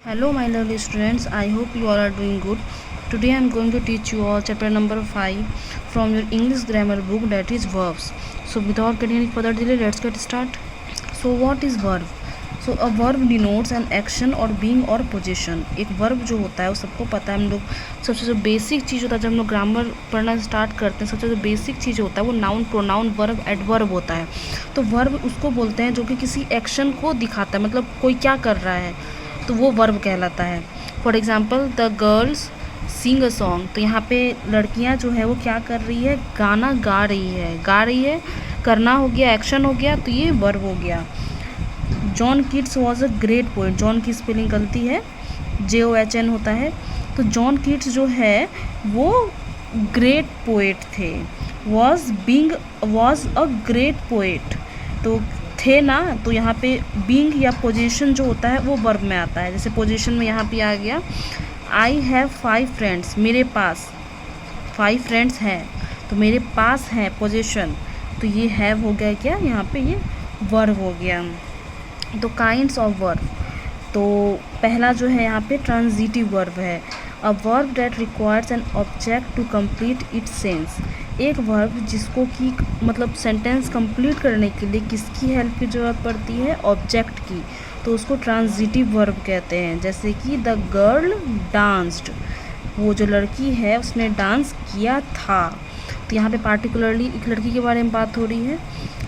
Hello, my lovely students. I hope you all are doing good. Today I am going to teach you all chapter number 5 from your English grammar book, that is verbs. So without getting any further delay, let's get start. So what is verb? So a verb denotes an action or being or position. एक verb जो होता है वो सबको पता है। हम लोग सबसे जो बेसिक चीज़ होता है जब हम लोग ग्रामर पढ़ना स्टार्ट करते हैं, सबसे जो बेसिक चीज़ होता है वो नाउन, प्रोनाउन, वर्ब, एडवर्ब होता है। तो वर्ब उसको बोलते हैं जो कि किसी एक्शन को दिखाता है, मतलब कोई क्या कर रहा है तो वो वर्ब कहलाता है। For example the girls sing a song, तो यहाँ पे लड़कियाँ जो है वो क्या कर रही है, गाना गा रही है, करना हो गया, एक्शन हो गया, तो ये वर्ब हो गया। John Keats was a great poet, John की स्पेलिंग गलती है, JOHN होता है। तो जॉन कीट्स जो है वो ग्रेट पोएट थे। वॉज अ ग्रेट पोएट, तो थे ना, तो यहाँ पे बीइंग या पोजीशन जो होता है वो वर्ब में आता है। जैसे पोजीशन में यहाँ पे आ गया आई हैव 5 फ्रेंड्स, मेरे पास 5 फ्रेंड्स हैं, तो मेरे पास है पोजीशन, तो ये हैव हो गया क्या, यहाँ पे ये वर्ब हो गया। तो काइंड्स ऑफ वर्ब, तो पहला जो है यहाँ पे ट्रांजिटिव वर्ब है। A verb that requires an object to complete its sense, एक वर्ब जिसको कि मतलब सेंटेंस कंप्लीट करने के लिए किसकी हेल्प की ज़रूरत पड़ती है, ऑब्जेक्ट की, तो उसको ट्रांजिटिव वर्ब कहते हैं। जैसे कि द गर्ल डांस्ड, वो जो लड़की है उसने डांस किया था। तो यहाँ पे पार्टिकुलरली एक लड़की के बारे में बात हो रही है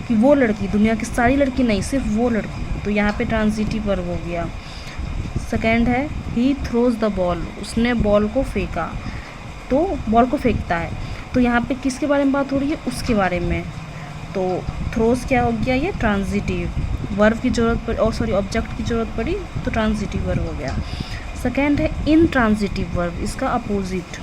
कि वो लड़की, दुनिया की सारी लड़की नहीं, सिर्फ वो लड़की, तो यहाँ पे ट्रांजिटिव वर्ब हो गया। सेकेंड है ही थ्रोज द बॉल, उसने बॉल को फेंका, तो बॉल को फेंकता है, तो यहाँ पे किसके बारे में बात हो रही है, उसके बारे में। तो थ्रोज क्या हो गया, ये ट्रांजिटिव वर्ब की ज़रूरत पड़ी, और सॉरी ऑब्जेक्ट की ज़रूरत पड़ी, तो ट्रांजिटिव वर्ब हो गया। सेकेंड है इनट्रांजिटिव वर्ब, इसका अपोजिट,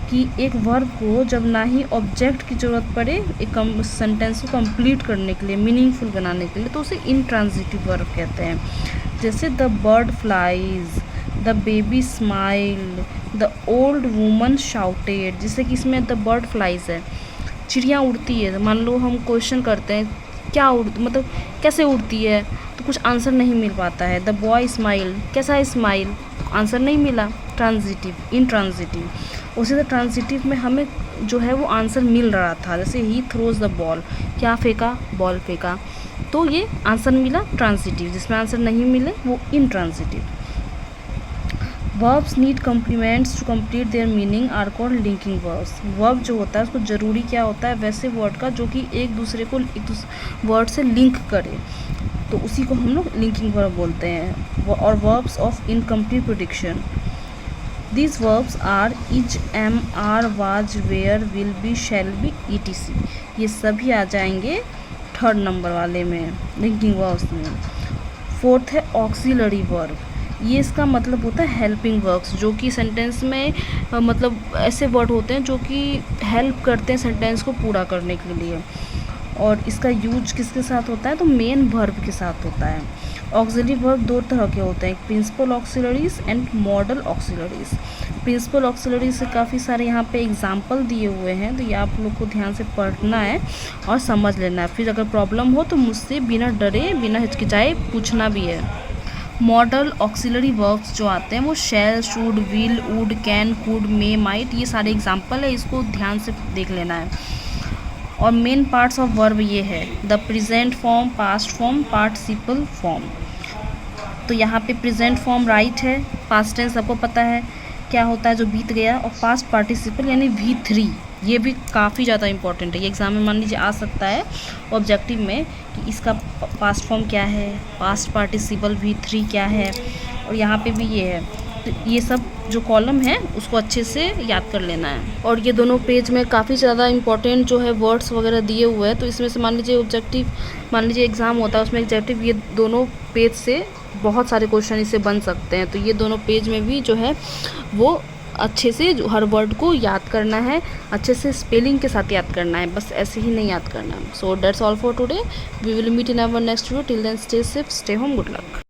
कि एक वर्ब को जब ना ही ऑब्जेक्ट की ज़रूरत पड़े एक सेंटेंस को कंप्लीट करने के लिए, मीनिंगफुल बनाने के लिए, तो उसे इनट्रांजिटिव वर्ब कहते हैं। जैसे the bird flies, the baby smile, the old woman shouted, जैसे कि इसमें द बर्ड फ्लाइज है, चिड़िया उड़ती है। मान लो हम क्वेश्चन करते हैं क्या मतलब कैसे उड़ती है, तो कुछ आंसर नहीं मिल पाता है। द बॉय स्माइल, कैसा है स्माइल, आंसर नहीं मिला, ट्रांजिटिव, इनट्रांजिटिव। उसी तरह ट्रांजिटिव में हमें जो है वो आंसर मिल रहा था, जैसे ही थ्रोज द बॉल, क्या फेंका, बॉल फेंका, तो ये आंसर मिला ट्रांजिटिव। जिसमें आंसर नहीं मिले वो intransitive. Verbs need complements to complete their meaning are called linking verbs, verb जो होता है उसको ज़रूरी क्या होता है, वैसे वर्ड का जो कि एक दूसरे को वर्ड से लिंक करे, तो उसी को हम लोग लिंकिंग वर्ब बोलते हैं। और verbs of incomplete prediction, these verbs are is, am, are, was, were, will be, shall be, etc. ये सभी आ जाएंगे 3rd नंबर वाले में, लिंकिंग वर्ब्स में। 4th है ऑक्सिलरी वर्ब, ये इसका मतलब होता है हेल्पिंग वर्ब्स, जो कि सेंटेंस में मतलब ऐसे वर्ड होते हैं जो कि हेल्प करते हैं सेंटेंस को पूरा करने के लिए। और इसका यूज किसके साथ होता है, तो मेन वर्ब के साथ होता है। ऑक्सिलरी वर्ब 2 तरह के होते हैं, principal auxiliaries and modal auxiliaries. Principal auxiliaries से काफ़ी सारे यहाँ पे एग्जांपल दिए हुए हैं, तो ये आप लोग को ध्यान से पढ़ना है और समझ लेना है। फिर अगर प्रॉब्लम हो तो मुझसे बिना डरे, बिना हिचकिचाए पूछना भी है। मॉडल ऑक्सिलरी वर्ब्स जो आते हैं वो shall, should, will, would, can, could, may, might, ये सारे एग्जाम्पल है, इसको ध्यान से देख लेना है। और मेन पार्ट्स ऑफ वर्ब ये है, the present form, past form, participle form. तो यहाँ पे प्रेजेंट फॉर्म राइट है, पास्ट टेंस सबको पता है क्या होता है जो बीत गया, और पास्ट पार्टिसिपल यानी V3, ये भी काफ़ी ज़्यादा इंपॉर्टेंट है। ये एग्जाम में मान लीजिए आ सकता है ऑब्जेक्टिव में कि इसका पास्ट फॉर्म क्या है, पास्ट पार्टिसिपल V3 क्या है, और यहाँ पे भी ये है। तो ये सब जो कॉलम है उसको अच्छे से याद कर लेना है। और ये दोनों पेज में काफ़ी ज़्यादा इंपॉर्टेंट जो है वर्ड्स वगैरह दिए हुए हैं, तो इसमें से मान लीजिए ऑब्जेक्टिव, मान लीजिए एग्ज़ाम होता है उसमें ऑब्जेक्टिव, ये दोनों पेज से बहुत सारे क्वेश्चन इससे बन सकते हैं। तो ये दोनों पेज में भी जो है वो अच्छे से हर वर्ड को याद करना है, अच्छे से स्पेलिंग के साथ याद करना है, बस ऐसे ही नहीं याद करना है। So that's all for today, we will meet in our next video, till then stay safe, stay home, good luck.